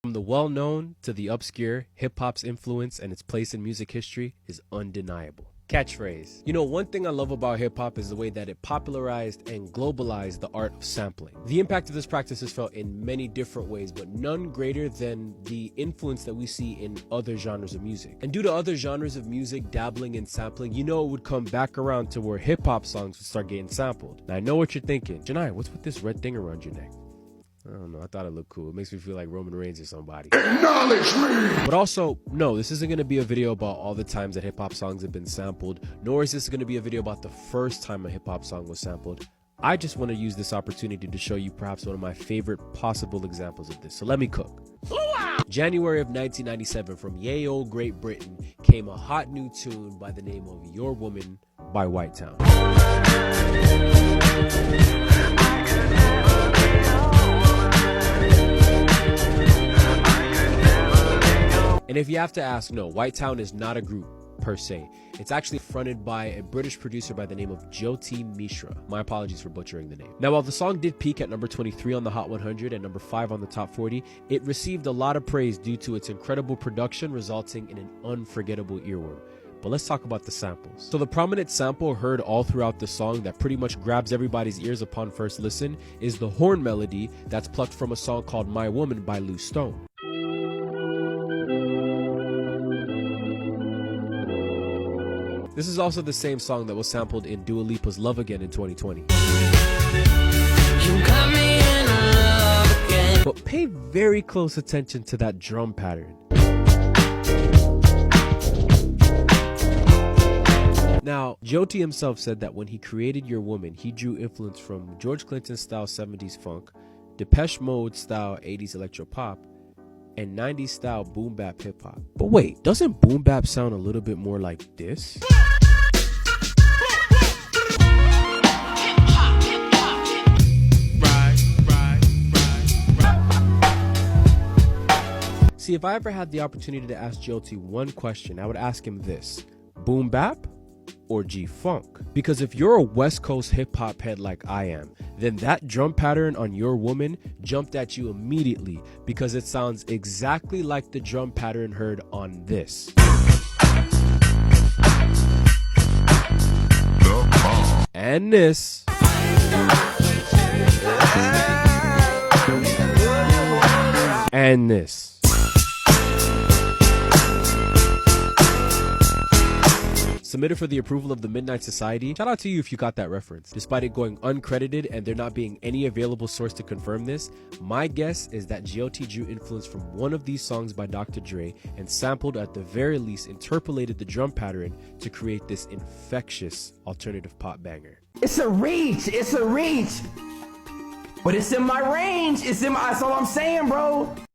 From the well-known to the obscure, hip-hop's influence and its place in music history is undeniable. Catchphrase. You know, one thing I love about hip-hop is the way that it popularized and globalized the art of sampling. The impact of this practice is felt in many different ways, but none greater than the influence that we see in other genres of music. And due to other genres of music dabbling in sampling, you know it would come back around to where hip-hop songs would start getting sampled. Now I know what you're thinking. Janai, what's with this red thing around your neck? I don't know. I thought it looked cool. It makes me feel like Roman Reigns or somebody. Acknowledge me! But also, no, this isn't going to be a video about all the times that hip-hop songs have been sampled, nor is this going to be a video about the first time a hip-hop song was sampled. I just want to use this opportunity to show you perhaps one of my favorite possible examples of this. So let me cook. January of 1997, from ye old Great Britain, came a hot new tune by the name of Your Woman by White Town. And if you have to ask, no, White Town is not a group per se. It's actually fronted by a British producer by the name of Jyoti Mishra. My apologies for butchering the name. Now, while the song did peak at number 23 on the Hot 100 and number 5 on the Top 40, it received a lot of praise due to its incredible production, resulting in an unforgettable earworm. But let's talk about the samples. So the prominent sample heard all throughout the song that pretty much grabs everybody's ears upon first listen is the horn melody that's plucked from a song called My Woman by Lou Stone. This is also the same song that was sampled in Dua Lipa's Love Again in 2020. But pay very close attention to that drum pattern. Now, Jyoti himself said that when he created Your Woman, he drew influence from George Clinton-style 70s funk, Depeche Mode-style 80s electro-pop, and 90s-style boom-bap hip-hop. But wait, doesn't boom-bap sound a little bit more like this? See, if I ever had the opportunity to ask Jyoti one question, I would ask him this: boom bap or G-funk? Because if you're a West Coast hip-hop head like I am, then that drum pattern on Your Woman jumped at you immediately because it sounds exactly like the drum pattern heard on this. And this. And this. Submitted for the approval of the Midnight Society. Shout out to you if you got that reference. Despite it going uncredited and there not being any available source to confirm this, my guess is that Jyoti drew influence from one of these songs by Dr. Dre and sampled, at the very least interpolated the drum pattern to create this infectious alternative pop banger. It's a reach, but it's in my range. That's all I'm saying, bro.